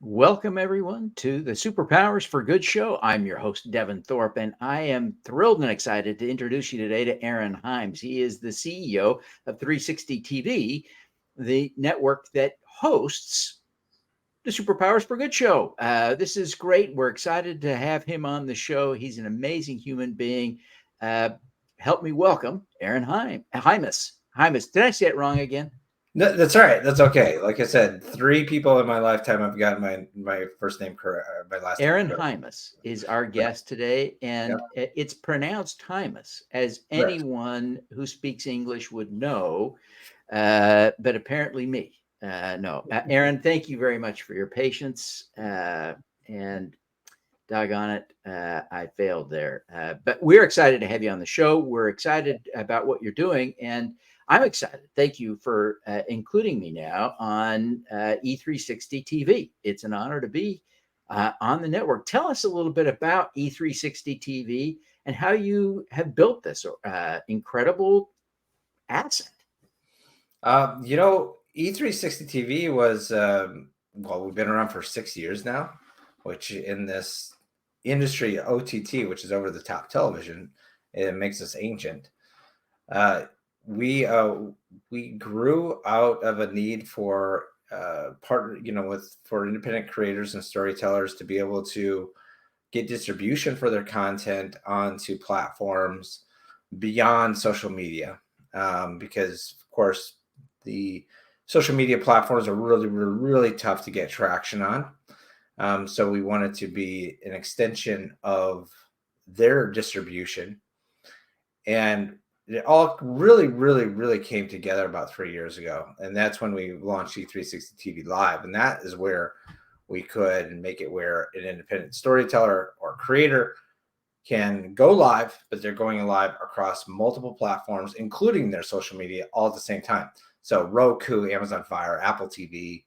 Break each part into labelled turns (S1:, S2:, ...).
S1: Welcome, everyone, to the Superpowers for Good show. I'm your host, Devin Thorpe, and I am thrilled and excited to introduce you today to Aaron Heimes. He is the CEO of 360 TV, the network that hosts the Superpowers for Good show. This is great. We're excited to have him on the show. He's an amazing human being. Uh, Help me welcome Aaron Heimes. Heimes. Did I say it wrong again?
S2: No, that's all right. That's okay. Like I said, three people in my lifetime I've gotten my first name correct, my last name
S1: Aaron
S2: correct.
S1: Heimes is our
S2: Right.
S1: guest today,
S2: Yep.
S1: and it's pronounced Hymus, as
S2: Right.
S1: anyone who speaks English would know, but apparently me. No. Aaron, thank you very much for your patience. And doggone it, I failed there. But we're excited to have you on the show. We're excited about what you're doing, and I'm excited. Thank you for including me now on E360 TV. It's an honor to be on the network. Tell us a little bit about E360 TV and how you have built this incredible asset.
S2: E360 TV was well, we've been around for 6 years now, which in this industry OTT, which is over the top television, it makes us ancient. Uh, we uh, we grew out of a need for partner, for independent creators and storytellers to be able to get distribution for their content onto platforms beyond social media, because of course the social media platforms are really tough to get traction on. So we wanted to be an extension of their distribution, and it all really came together about 3 years ago, and that's when we launched E360 TV Live, and that is where we could make it where an independent storyteller or creator can go live, but they're going live across multiple platforms, including their social media, all at the same time. So Roku, Amazon Fire, Apple TV,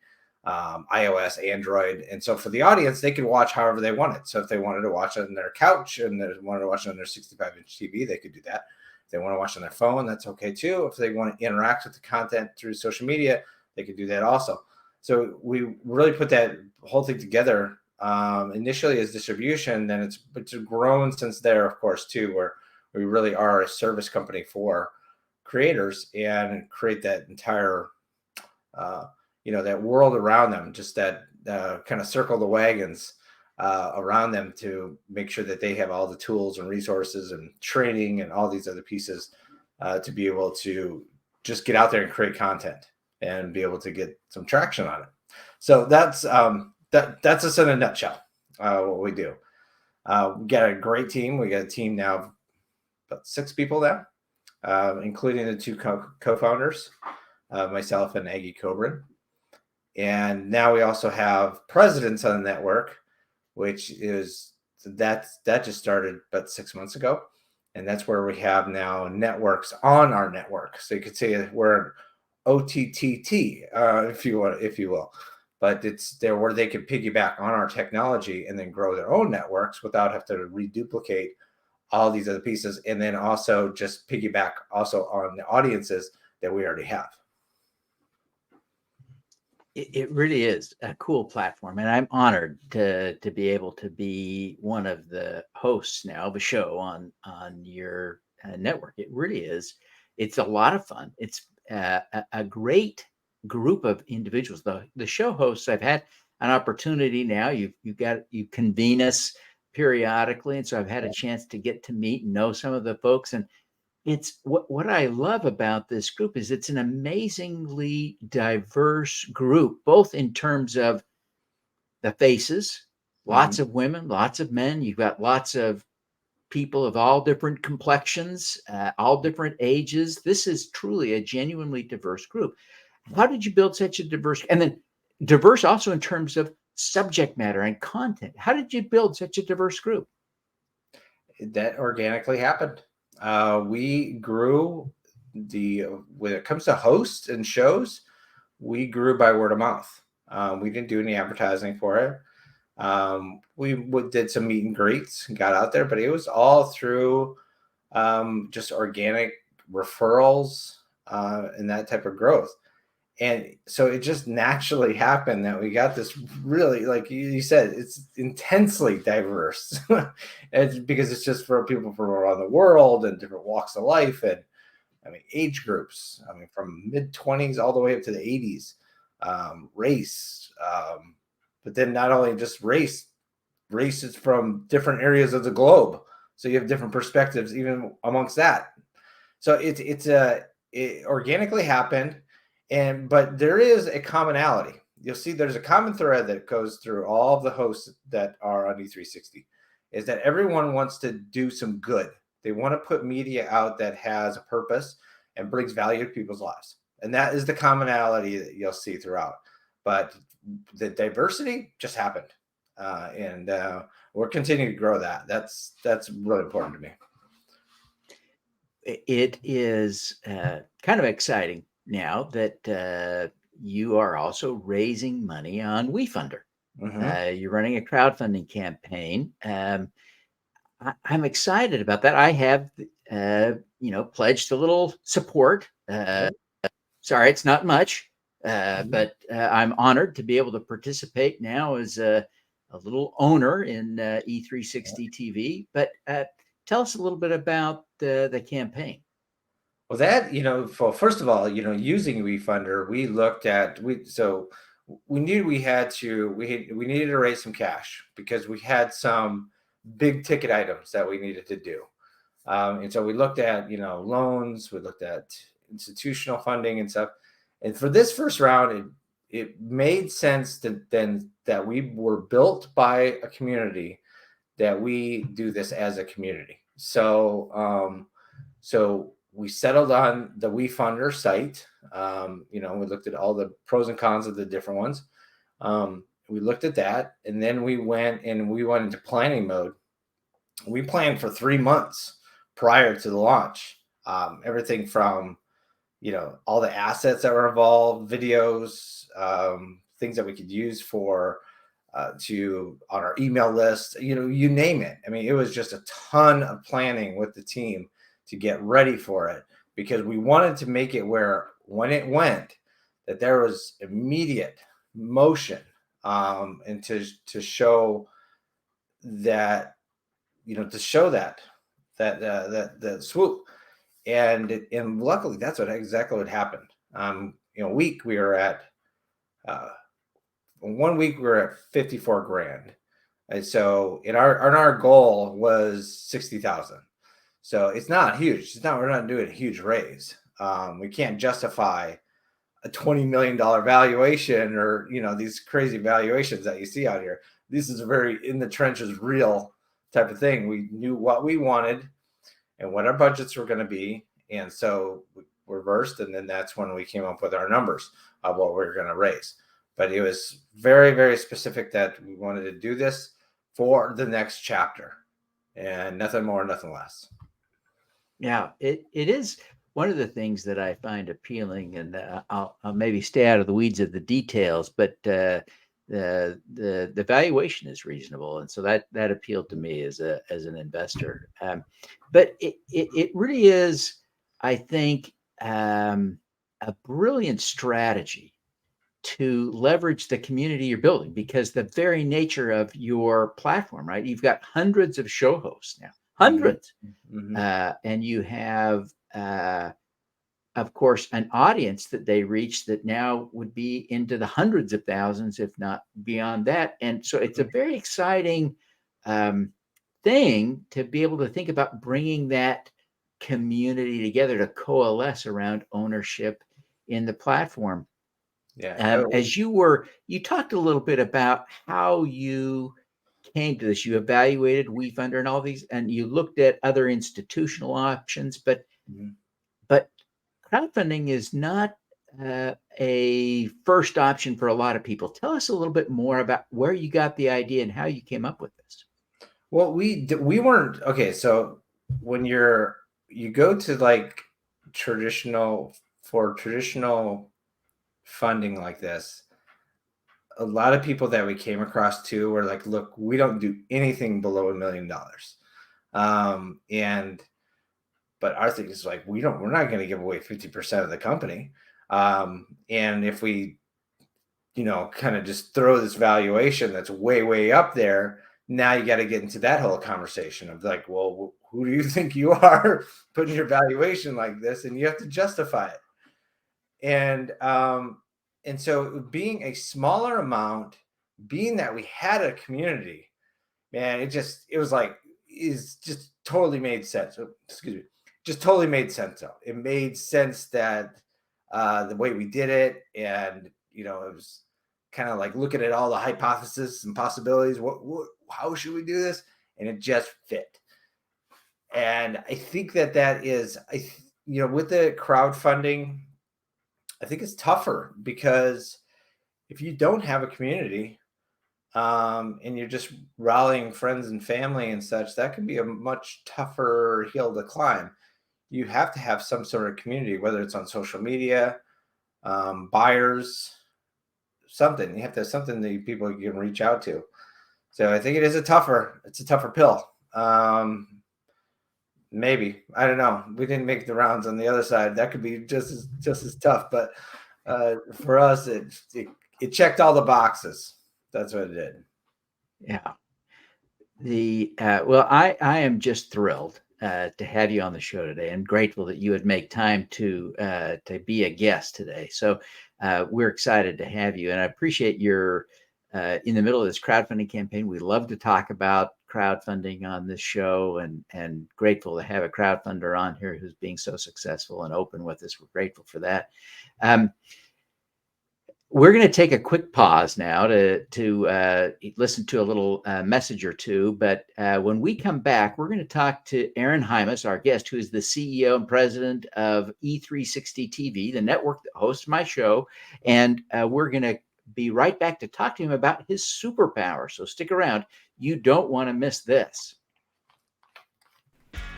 S2: iOS, Android. And so for the audience, they could watch however they wanted. So if they wanted to watch it on their couch and they wanted to watch it on their 65-inch TV, they could do that. If they want to watch on their phone, that's okay too. If they want to interact with the content through social media, they could do that also. So we really put that whole thing together initially as distribution. Then it's grown since there, of course, too, where we really are a service company for creators and create that entire that world around them, just that kind of circle the wagons around them to make sure that they have all the tools and resources and training and all these other pieces to be able to just get out there and create content and be able to get some traction on it. So that's us in a nutshell, what we do. We got a great team. We got a team now of about 6 people now, including the 2 co-founders, myself and Aggie Coburn. And now we also have presidents on the network, which is that just started about 6 months ago. And that's where we have now networks on our network. So you could say we're OTTT, if you will. But it's there where they can piggyback on our technology and then grow their own networks without having to reduplicate all these other pieces, and then also just piggyback also on the audiences that we already have.
S1: It really is a cool platform, and I'm honored to be able to be one of the hosts now of a show on your network. It really is. It's a lot of fun. It's a great group of individuals. The show hosts, I've had an opportunity now. You convene us periodically, and so I've had a chance to get to meet and know some of the folks. And it's what I love about this group is it's an amazingly diverse group, both in terms of the faces,
S2: Mm-hmm.
S1: lots of women, lots of men. You've got lots of people of all different complexions, all different ages. This is truly a genuinely diverse group. How did you build such a diverse, and then diverse also in terms of subject matter and content? How did you build such a diverse group?
S2: That organically happened. We grew when it comes to hosts and shows, we grew by word of mouth. We didn't do any advertising for it. We did some meet and greets and got out there, but it was all through just organic referrals and that type of growth. And so it just naturally happened that we got this really, like you said, it's intensely diverse. It's because it's just for people from around the world and different walks of life. And I mean, age groups, I mean, from mid-20s all the way up to the 80s, race. But then not only just races from different areas of the globe. So you have different perspectives even amongst that. So it organically happened, but there is a commonality. You'll see there's a common thread that goes through all of the hosts that are on E360, is that everyone wants to do some good. They want to put media out that has a purpose and brings value to people's lives, and that is the commonality that you'll see throughout. But the diversity just happened, and we're continuing to grow that. That's really important to me.
S1: It is kind of exciting now that you are also raising money on Wefunder. You're running a crowdfunding campaign. I'm excited about that. I have, pledged a little support. Sorry, it's not much, but I'm honored to be able to participate now as a little owner in E360tv. But tell us a little bit about the campaign.
S2: Well, that, first of all, using Wefunder, we looked at we knew we needed to raise some cash because we had some big ticket items that we needed to do. And so we looked at, loans, we looked at institutional funding and stuff. And for this first round, it made sense that we were built by a community, that we do this as a community. So we settled on the Wefunder site. We looked at all the pros and cons of the different ones. We looked at that, and then we went into planning mode. We planned for 3 months prior to the launch. Everything from, all the assets that were involved, videos, things that we could use for on our email list, you name it. I mean, it was just a ton of planning with the team to get ready for it, because we wanted to make it where when it went, that there was immediate motion, and to show that, that swoop. And luckily that's exactly what happened. Week we were at 1 week we were at 54 grand. And so our goal was 60,000. So it's not huge. We're not doing a huge raise. We can't justify a $20 million valuation or, these crazy valuations that you see out here. This is a very in the trenches, real type of thing. We knew what we wanted and what our budgets were going to be. And so we reversed. And then that's when we came up with our numbers of what we were going to raise. But it was very, very specific that we wanted to do this for the next chapter, and nothing more, nothing less.
S1: Yeah, it is one of the things that I find appealing, and I'll maybe stay out of the weeds of the details, but the valuation is reasonable, and so that appealed to me as an investor. But it really is, I think, a brilliant strategy to leverage the community you're building, because the very nature of your platform, right? You've got hundreds of show hosts now, hundreds. And you have, of course, an audience that they reach that now would be into the hundreds of thousands, if not beyond that. And so it's a very exciting thing to be able to think about bringing that community together to coalesce around ownership in the platform.
S2: Yeah.
S1: As you talked a little bit about how you came to this. You evaluated Wefunder and all these, and you looked at other institutional options, but crowdfunding is not a first option for a lot of people. Tell us a little bit more about where you got the idea and how you came up with this.
S2: Well, we weren't okay. So when you go to like traditional funding like this, a lot of people that we came across too were like, look, we don't do anything below $1 million. But our thing is like, we're not going to give away 50% of the company. And if we, kind of just throw this valuation that's way, way up there, now you got to get into that whole conversation of like, well, who do you think you are putting your valuation like this? And you have to justify it. And so being a smaller amount, being that we had a community, man, is just totally made sense. Excuse me, just totally made sense. It made sense that the way we did it, and it was kind of like looking at all the hypotheses and possibilities. How should we do this? And it just fit. And I think that is, with the crowdfunding, I think it's tougher because if you don't have a community, and you're just rallying friends and family and such, that can be a much tougher hill to climb. You have to have some sort of community, whether it's on social media, buyers, something. You have to have something that people can reach out to. So I think it's a tougher pill. Maybe, I don't know. We didn't make the rounds on the other side. That could be just as tough. But for us, it checked all the boxes. That's what it did.
S1: Yeah. Well, I am just thrilled to have you on the show today, and grateful that you would make time to be a guest today. So we're excited to have you, and I appreciate your in the middle of this crowdfunding campaign. We love to talk about crowdfunding on this show, and grateful to have a crowdfunder on here who's being so successful and open with us. We're grateful for that. We're going to take a quick pause now to listen to a little message or two. But when we come back, we're going to talk to Aaron Heimes, our guest, who is the CEO and president of e360tv, the network that hosts my show. And we're going to be right back to talk to him about his superpower. So stick around. You don't want to miss this.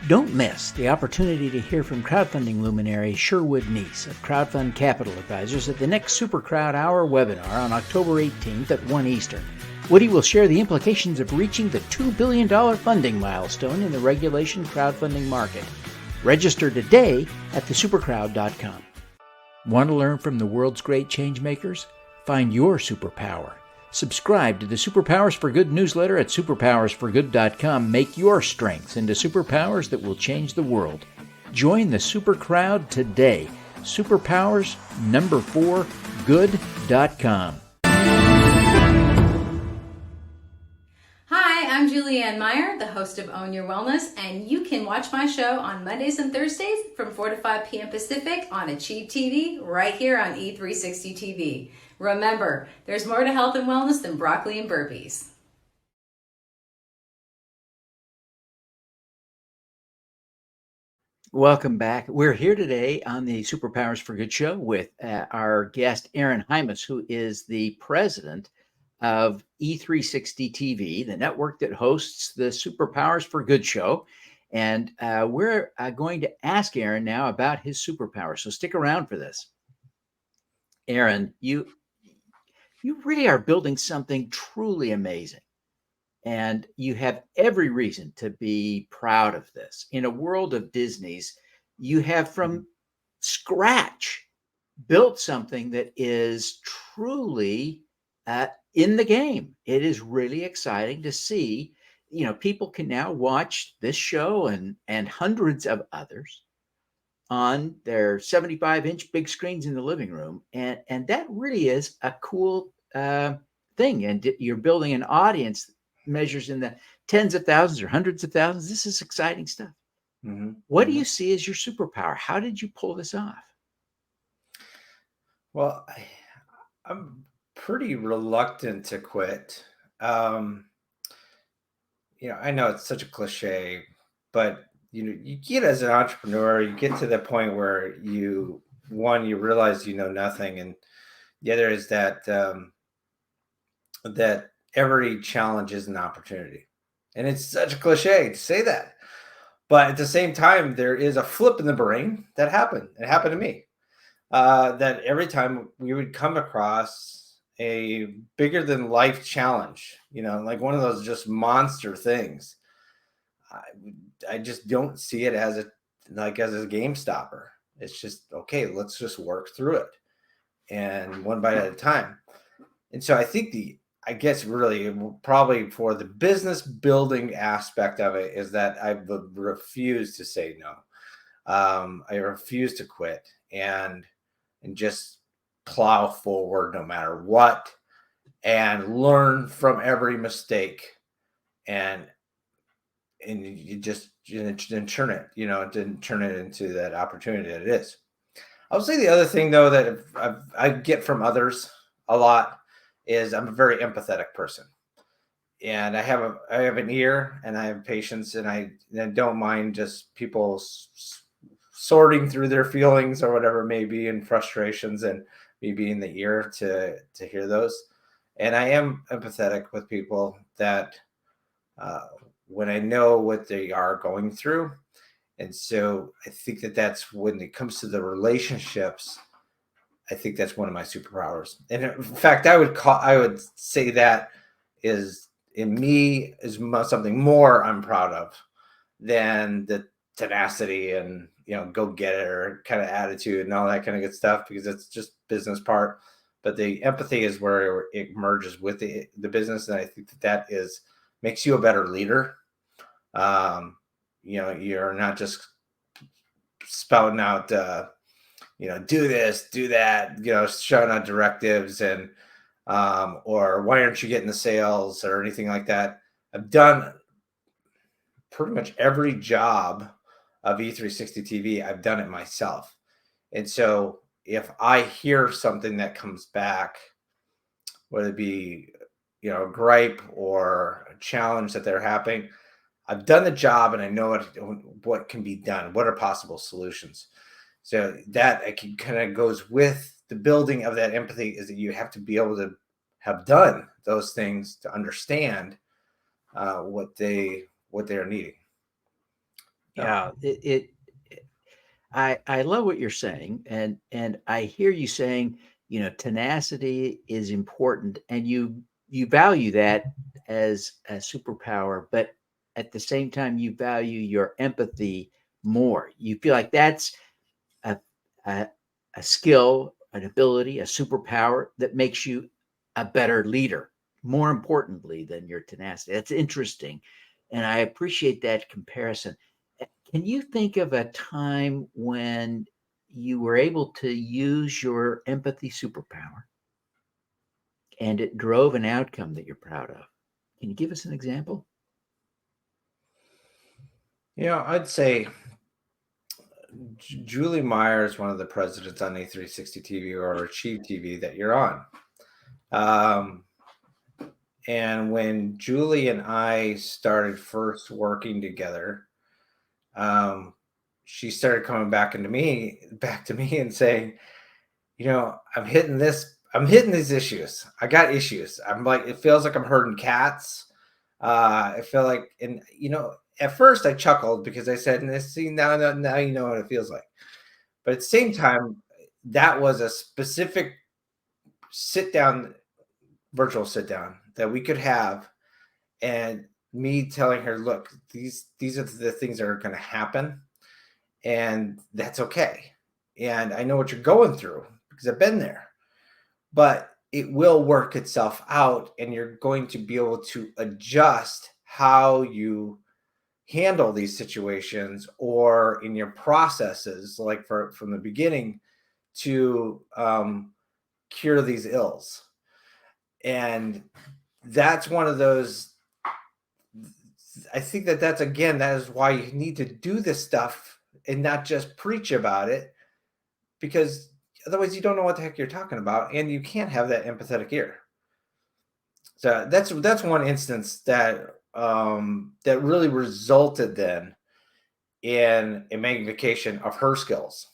S1: Don't miss the opportunity to hear from crowdfunding luminary Sherwood Neese of Crowdfund Capital Advisors at the next Super Crowd Hour webinar on October 18th at 1 Eastern. Woody will share the implications of reaching the $2 billion funding milestone in the regulation crowdfunding market. Register today at thesupercrowd.com. Want to learn from the world's great changemakers? Find your superpower. Subscribe to the Superpowers for Good newsletter at superpowersforgood.com. Make your strengths into superpowers that will change the world. Join the super crowd today. Superpowers4good.com.
S3: Hi, I'm Julianne Meyer, the host of Own Your Wellness, and you can watch my show on Mondays and Thursdays from 4 to 5 p.m. Pacific on Achieve TV right here on e360tv. Remember, there's more to health and wellness than broccoli and burpees.
S1: Welcome back. We're here today on the Superpowers for Good show with our guest, Aaron Heimes, who is the president of e360tv, the network that hosts the Superpowers for Good show. And we're going to ask Aaron now about his superpower. So stick around for this. Aaron, you really are building something truly amazing. And you have every reason to be proud of this. In a world of Disney's, you have from scratch built something that is truly in the game. It is really exciting to see. People can now watch this show and hundreds of others on their 75-inch big screens in the living room. And that really is a cool thing. And you're building an audience that measures in the tens of thousands or hundreds of thousands. This is exciting stuff. Mm-hmm. What do you see as your superpower? How did you pull this off?
S2: Well, I'm pretty reluctant to quit. I know it's such a cliche, but you get as an entrepreneur, you get to the point where you realize you know nothing, and the other is that that every challenge is an opportunity. And it's such a cliche to say that, but at the same time, there is a flip in the brain that happened. It happened to me. That every time we would come across a bigger than life challenge, like one of those just monster things, I just don't see it as a game stopper. It's just, okay, let's just work through it. and one bite at a time. And so I think I guess really probably for the business building aspect of it is that I would refuse to say no. I refuse to quit and just plow forward no matter what, and learn from every mistake, and you just and turn it, didn't turn it into that opportunity that it is. I would say the other thing though that I get from others a lot is I'm a very empathetic person, and I have an ear, and I have patience, and I don't mind just people sorting through their feelings or whatever it may be, and frustrations, and me being the ear to hear those. And I am empathetic with people that uh, when I know what they are going through. And so I think that that's when it comes to the relationships. I think that's one of my superpowers. And in fact, I would say that is in me is something more I'm proud of than the tenacity and go get it or kind of attitude and all that kind of good stuff, because it's just business part. But the empathy is where it merges with the business, and I think that is makes you a better leader. You're not just spouting out do this, do that, shouting out directives, and or why aren't you getting the sales or anything like that. I've done pretty much every job of E360 TV. I've done it myself. And so if I hear something that comes back, whether it be, a gripe or a challenge that they're having, I've done the job and I know what can be done. What are possible solutions? So that it kind of goes with the building of that empathy, is that you have to be able to have done those things to understand what they are needing.
S1: Yeah, I love what you're saying, and I hear you saying, tenacity is important, and you value that as a superpower, but at the same time, you value your empathy more. You feel like that's a a, a skill, an ability, a superpower that makes you a better leader, more importantly than your tenacity. That's interesting, and I appreciate that comparison. Can you think of a time when you were able to use your empathy superpower and it drove an outcome that you're proud of? Can you give us an example?
S2: I'd say Julie Meyer is one of the presidents on E360 TV or Achieve TV that you're on. And when Julie and I started first working together, she started coming back to me and saying, I'm hitting these issues. I got issues. I'm like, it feels like I'm herding cats. I feel like, and at first I chuckled because I said, see, now you know what it feels like. But at the same time, that was a specific virtual sit down that we could have, and me telling her, look, these are the things that are going to happen, and that's okay. And I know what you're going through because I've been there, but it will work itself out, and you're going to be able to adjust how you handle these situations or in your processes, like from the beginning, to cure these ills. And that's one of those, I think that is why you need to do this stuff and not just preach about it, because otherwise you don't know what the heck you're talking about, and you can't have that empathetic ear. So that's one instance that that really resulted then in a magnification of her skills.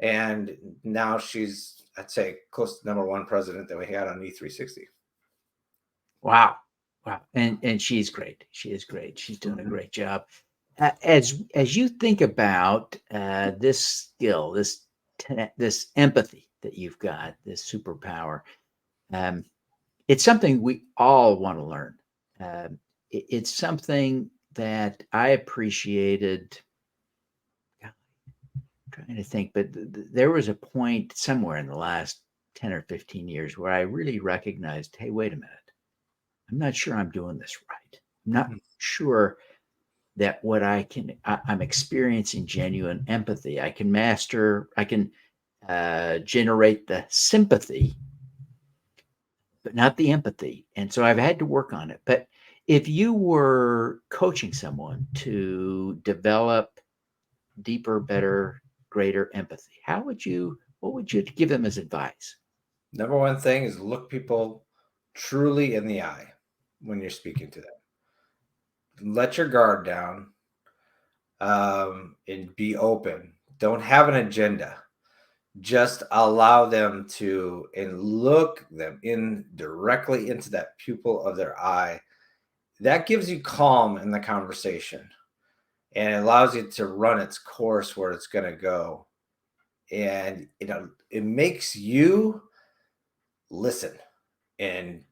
S2: And now she's, I'd say, close to number one president that we had on E360.
S1: Wow. Wow. And she's great. She is great. She's doing a great job. As you think about this skill, this empathy that you've got, this superpower, it's something we all want to learn. It's something that I appreciated trying to think, but there was a point somewhere in the last 10 or 15 years where I really recognized, hey, wait a minute. I'm not sure I'm doing this right. I'm not sure that I'm experiencing genuine empathy. I can generate the sympathy, but not the empathy. And so I've had to work on it. But if you were coaching someone to develop deeper, better, greater empathy, what would you give them as advice?
S2: Number one thing is look people truly in the eye when you're speaking to them. Let your guard down, and be open. Don't have an agenda. Just allow them to and look them in directly into that pupil of their eye. That gives you calm in the conversation and it allows you to run its course where it's going to go. And it makes you listen and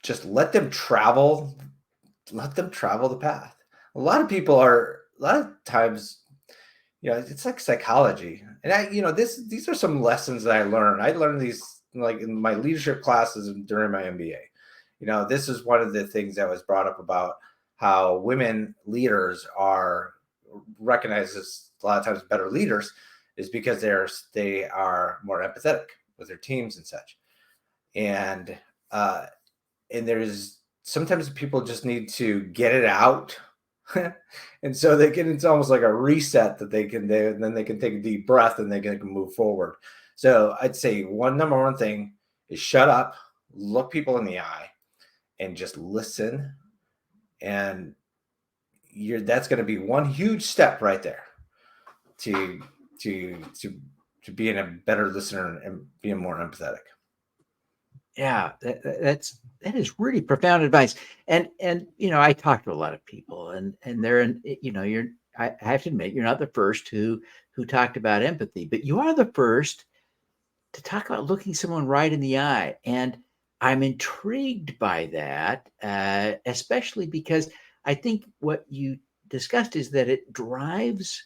S2: just let them travel the path. A lot of times, it's like psychology. And these are some lessons that I learned. I learned these like in my leadership classes during my MBA. This is one of the things that was brought up about how women leaders are recognized as a lot of times better leaders is because they are more empathetic with their teams and such. And there's sometimes people just need to get it out. And so it's almost like a reset that they can do, and then they can take a deep breath and they can move forward. So I'd say number one thing is shut up, look people in the eye, and just listen. And that's going to be one huge step right there to being a better listener and being more empathetic.
S1: Yeah, that is really profound advice. And I talk to a lot of people, and they're I have to admit, you're not the first who talked about empathy, but you are the first to talk about looking someone right in the eye. And I'm intrigued by that, especially because I think what you discussed is that it drives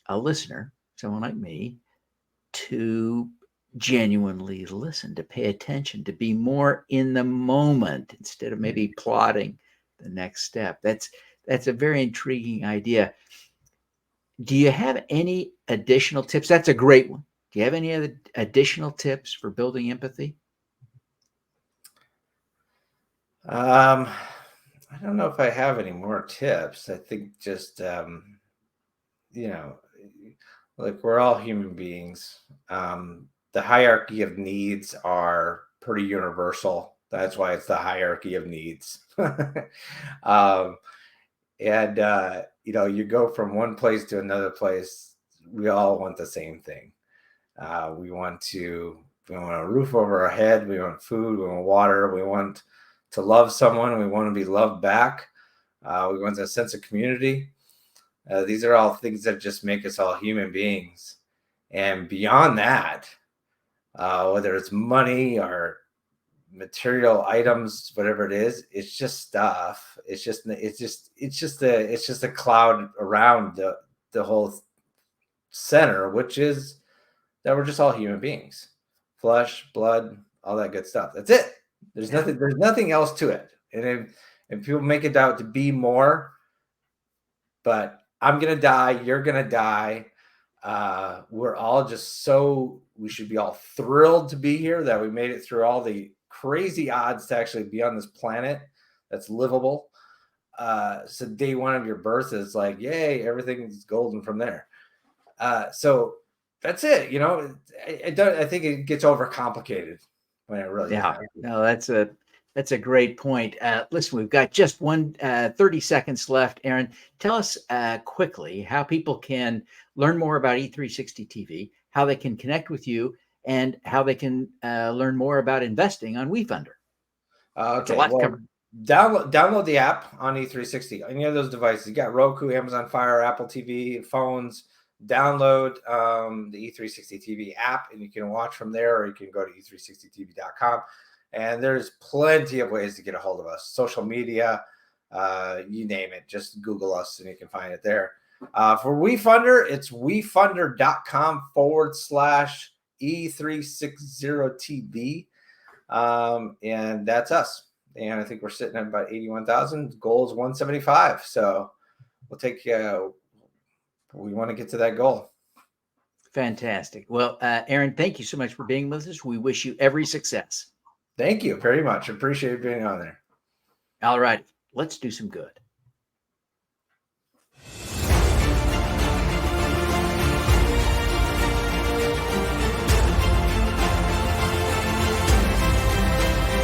S1: a listener, someone like me, to genuinely listen, to pay attention, to be more in the moment instead of maybe plotting the next step. That's a very intriguing idea. Do you have any additional tips? That's a great one. Do you have any other additional tips for building empathy?
S2: I don't know if I have any more tips. I think just like we're all human beings. The hierarchy of needs are pretty universal. That's why it's the hierarchy of needs. You go from one place to another place. We all want the same thing. We want a roof over our head. We want food. We want water. We want to love someone. We want to be loved back. We want a sense of community. These are all things that just make us all human beings. And beyond that, whether it's money or material items, whatever it is, it's just stuff. It's just a cloud around the whole center, which is that we're just all human beings, flesh, blood, all that good stuff. That's it. There's nothing else to it. And people make it out to be more, but I'm going to die. You're going to die. We're all we should be all thrilled to be here, that we made it through all the crazy odds to actually be on this planet that's livable. So day one of your birth is like, yay, everything's golden from there. So that's it. I think it gets overcomplicated when it really
S1: Yeah, no, that's a great point. Listen, we've got just 30 seconds left. Aaron, tell us quickly how people can learn more about E360 TV, how they can connect with you, and how they can learn more about investing on Wefunder.
S2: Okay, well, download the app on E360. Any of those devices. You got Roku, Amazon Fire, Apple TV, phones. Download the E360 TV app, and you can watch from there, or you can go to e360tv.com. And there's plenty of ways to get a hold of us. Social media, you name it. Just Google us, and you can find it there. For Wefunder, it's wefunder.com/e360tv. And that's us. And I think we're sitting at about 81,000. Goal is 175. So we'll take, we want to get to that goal.
S1: Fantastic. Well, Aaron, thank you so much for being with us. We wish you every success.
S2: Thank you very much. Appreciate being on there.
S1: All right. Let's do some good.